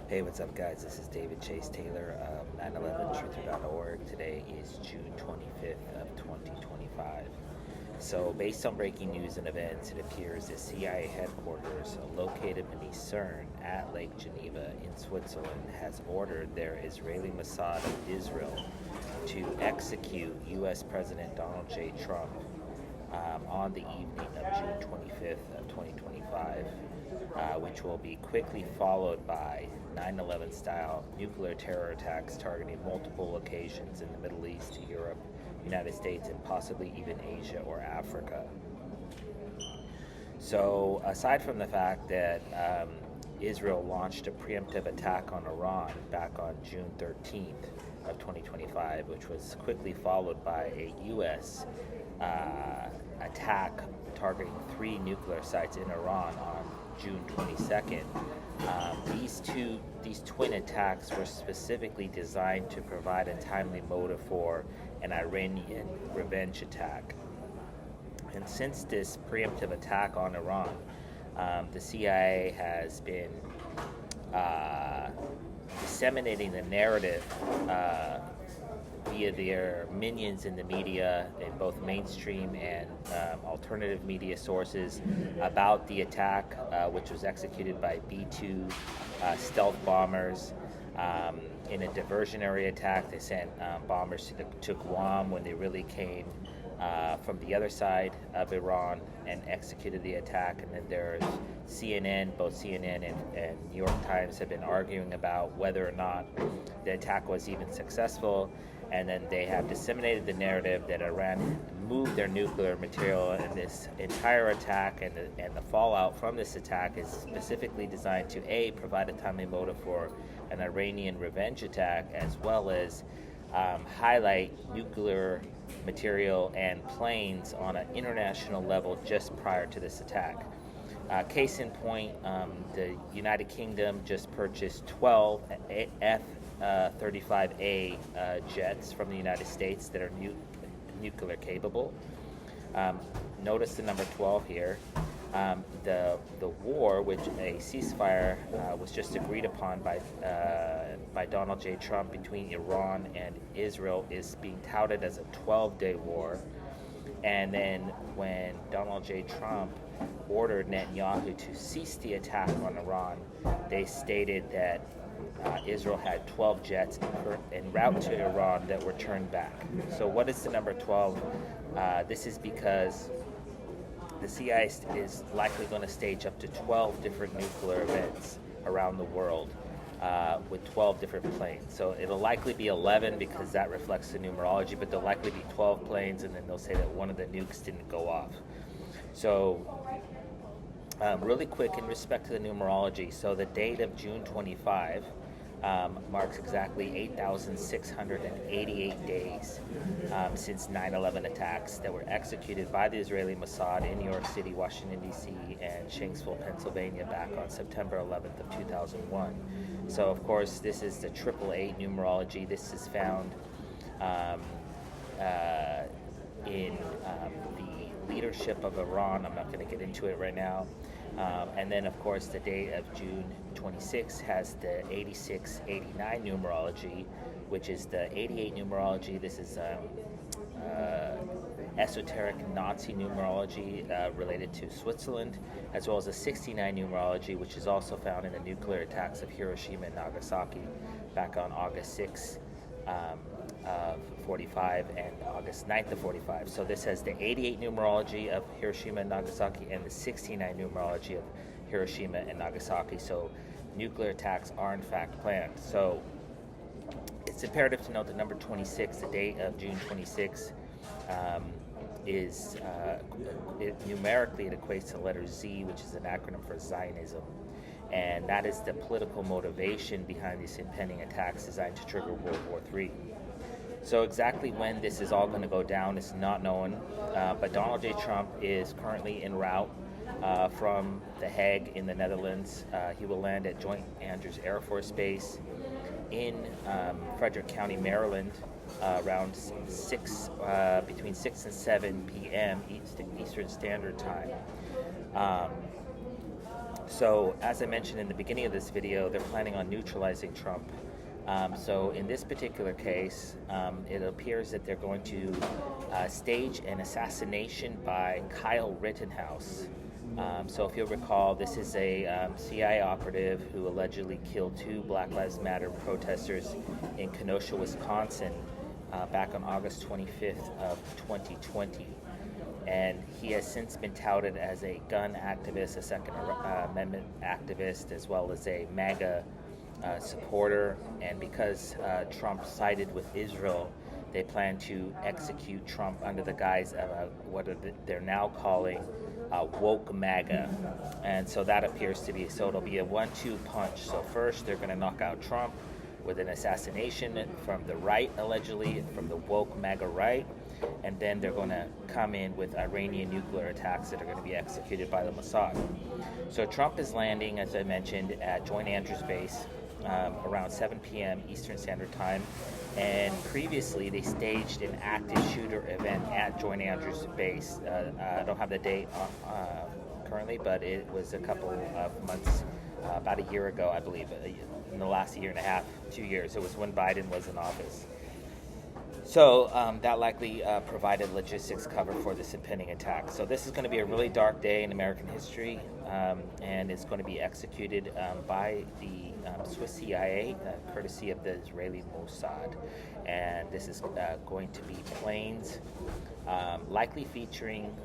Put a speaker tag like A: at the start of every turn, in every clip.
A: Hey, what's up, guys? This is David Chase Taylor of 911truther.org. Today is June 25th of 2025. So, based on breaking news and events, it appears that CIA headquarters located beneath CERN at Lake Geneva in Switzerland has ordered their Israeli Mossad of Israel to execute U.S. President Donald J. Trump on the evening of June 25th of 2025, which will be quickly followed by 9/11 style nuclear terror attacks targeting multiple locations in the Middle East, Europe, United States, and possibly even Asia or Africa. So, aside from the fact that Israel launched a preemptive attack on Iran back on June 13th of 2025, which was quickly followed by a U.S. Attack targeting 3 nuclear sites in Iran on June 22nd. These twin attacks were specifically designed to provide a timely motive for an Iranian revenge attack. And since this preemptive attack on Iran, the CIA has been disseminating the narrative via their minions in the media, in both mainstream and alternative media sources, about the attack, which was executed by B-2 stealth bombers. In a diversionary attack, they sent bombers to Guam when they really came from the other side of Iran and executed the attack. And then there's CNN, both CNN and New York Times have been arguing about whether or not the attack was even successful. And then they have disseminated the narrative that Iran moved their nuclear material, and this entire attack and the fallout from this attack is specifically designed to provide a timely motive for an Iranian revenge attack, as well as highlight nuclear material and planes on an international level just prior to this attack. Case in point, the United Kingdom just purchased 12 F-35A jets from the United States that are nuclear capable. Notice the number 12 here. The war, which a ceasefire was just agreed upon by Donald J. Trump between Iran and Israel, is being touted as a 12-day war. And then when Donald J. Trump ordered Netanyahu to cease the attack on Iran, they stated that Israel had 12 jets en route to Iran that were turned back. So what is the number 12? This is because the CIA is likely going to stage up to 12 different nuclear events around the world with 12 different planes. So it'll likely be 11 because that reflects the numerology, but there'll likely be 12 planes, and then they'll say that one of the nukes didn't go off. So really quick in respect to the numerology, so the date of June 25 marks exactly 8,688 days since 9/11 attacks that were executed by the Israeli Mossad in New York City, Washington, D.C., and Shanksville, Pennsylvania back on September 11th of 2001. So, of course, this is the 888 numerology. This is found in the leadership of Iran. I'm not going to get into it right now. And then, of course, the date of June 26 has the 8689 numerology, which is the 88 numerology. This is esoteric Nazi numerology related to Switzerland, as well as the 69 numerology, which is also found in the nuclear attacks of Hiroshima and Nagasaki back on August 6th of 45 and August 9th of 45. So this has the 88 numerology of Hiroshima and Nagasaki and the 69 numerology of Hiroshima and Nagasaki. So nuclear attacks are in fact planned. So it's imperative to note that number 26, the date of June 26, is numerically it equates to the letter Z, which is an acronym for Zionism. And that is the political motivation behind these impending attacks designed to trigger World War III. So exactly when this is all going to go down is not known, but Donald J. Trump is currently en route from The Hague in the Netherlands. He will land at Joint Andrews Air Force Base in Frederick County, Maryland, around between 6 and 7 p.m. Eastern Standard Time. So, as I mentioned in the beginning of this video, they're planning on neutralizing Trump. So, in this particular case, it appears that they're going to stage an assassination by Kyle Rittenhouse. So, if you'll recall, this is a CIA operative who allegedly killed 2 Black Lives Matter protesters in Kenosha, Wisconsin, back on August 25th of 2020. And he has since been touted as a gun activist, a Second Amendment activist, as well as a MAGA supporter. And because Trump sided with Israel, they plan to execute Trump under the guise of they're now calling woke MAGA. And so that appears to be, so it'll be a 1-2 punch. So first they're going to knock out Trump with an assassination from the right, allegedly, from the woke MAGA right. And then they're going to come in with Iranian nuclear attacks that are going to be executed by the Mossad. So Trump is landing, as I mentioned, at Joint Andrews Base around 7 p.m. Eastern Standard Time. And previously, they staged an active shooter event at Joint Andrews Base. I don't have the date currently, but it was a couple of months, about a year ago, I believe, in the last year and a half, 2 years. It was when Biden was in office. So that likely provided logistics cover for this impending attack. So this is going to be a really dark day in American history, and it's going to be executed by the Swiss CIA, courtesy of the Israeli Mossad. And this is going to be planes, likely featuring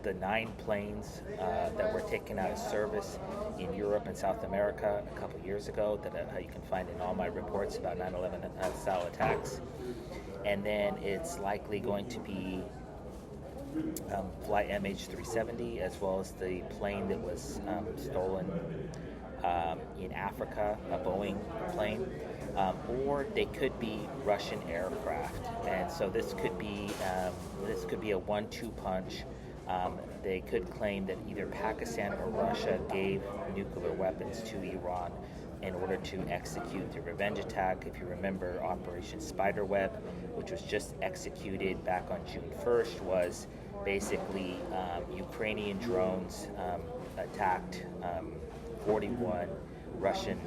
A: the 9 planes that were taken out of service in Europe and South America a couple years ago that you can find in all my reports about 9/11 style attacks. And then it's likely going to be flight MH370, as well as the plane that was stolen in Africa, a Boeing plane, or they could be Russian aircraft. And so this could be a 1-2 punch. They could claim that either Pakistan or Russia gave nuclear weapons to Iran in order to execute the revenge attack. If you remember, Operation Spiderweb, which was just executed back on June 1st, was basically Ukrainian drones attacked 41 Russian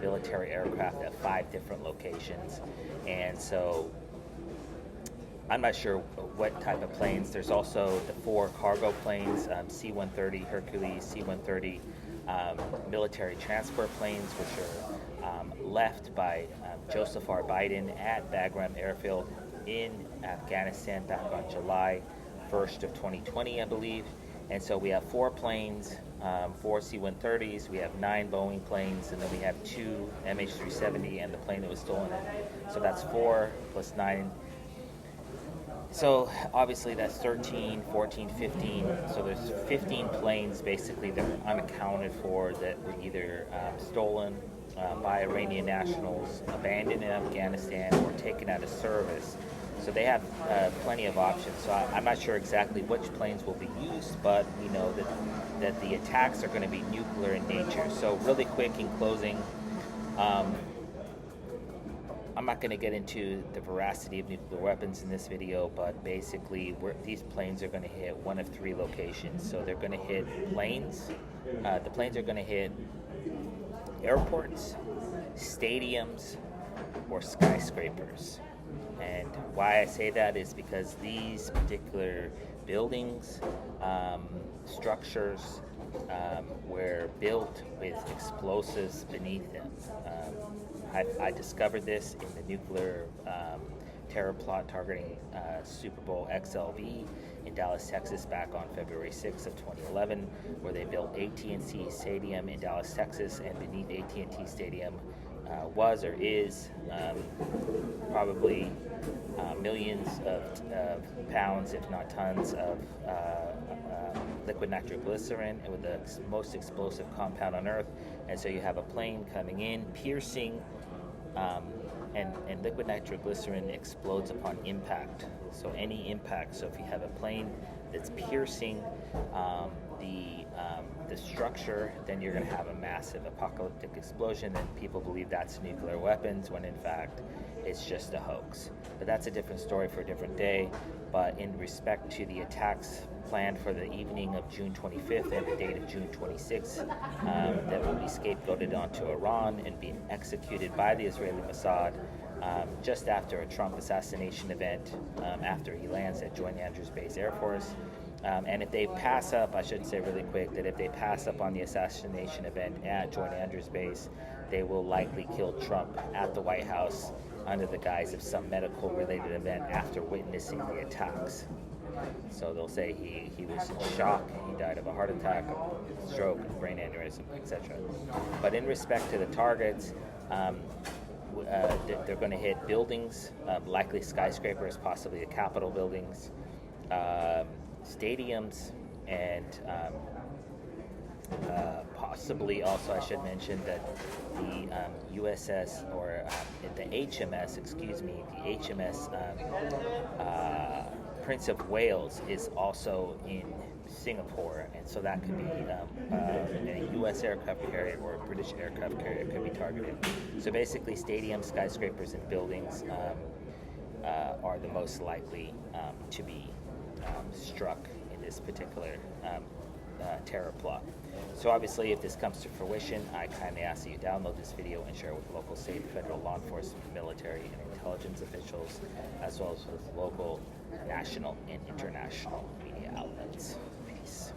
A: military aircraft at 5 different locations. And so I'm not sure what type of planes. There's also the 4 cargo planes, C-130 Hercules, C-130 military transport planes, which are left by Joseph R. Biden at Bagram Airfield in Afghanistan back on July 1st of 2020, I believe. And so we have 4 planes, 4 C-130s, we have 9 Boeing planes, and then we have 2 MH370 and the plane that was stolen. So that's 4 plus 9. So obviously that's 13, 14, 15. So there's 15 planes basically that were unaccounted for that were either stolen by Iranian nationals, abandoned in Afghanistan, or taken out of service. So they have plenty of options. So I'm not sure exactly which planes will be used, but we know that the attacks are going to be nuclear in nature. So really quick in closing, I'm not going to get into the veracity of nuclear weapons in this video, but basically these planes are going to hit one of 3 locations. So they're going to hit planes. The planes are going to hit airports, stadiums, or skyscrapers. And why I say that is because these particular buildings, structures, were built with explosives beneath them. I discovered this in the nuclear terror plot targeting Super Bowl XLV in Dallas, Texas, back on February 6th of 2011, where they built AT&T Stadium in Dallas, Texas, and beneath AT&T Stadium was or is probably millions of pounds, if not tons, of liquid nitroglycerin, with the most explosive compound on Earth. And so you have a plane coming in, piercing, and liquid nitroglycerin explodes upon impact. So any impact. So if you have a plane that's piercing the structure, then you're going to have a massive apocalyptic explosion, and people believe that's nuclear weapons, when in fact it's just a hoax. But that's a different story for a different day. But in respect to the attacks planned for the evening of June 25th and the date of June 26th, that will be scapegoated onto Iran and being executed by the Israeli Mossad just after a Trump assassination event, after he lands at Joint Andrews Base Air Force. And if they pass up, I should say really quick, that if they pass up on the assassination event at Joint Andrews Base, they will likely kill Trump at the White House under the guise of some medical related event after witnessing the attacks. So they'll say he was in shock, he died of a heart attack, a stroke, brain aneurysm, etc. But in respect to the targets, they're going to hit buildings, likely skyscrapers, possibly the Capitol buildings, stadiums, and possibly also I should mention that the USS or the HMS, the HMS Prince of Wales is also in Singapore, and so that could be a U.S. aircraft carrier or a British aircraft carrier could be targeted. So basically, stadiums, skyscrapers, and buildings are the most likely to be struck in this particular terror plot. So obviously, if this comes to fruition, I kindly ask that you download this video and share it with local, state, and federal law enforcement, military, and intelligence officials, as well as with local, national, and international media outlets. Peace.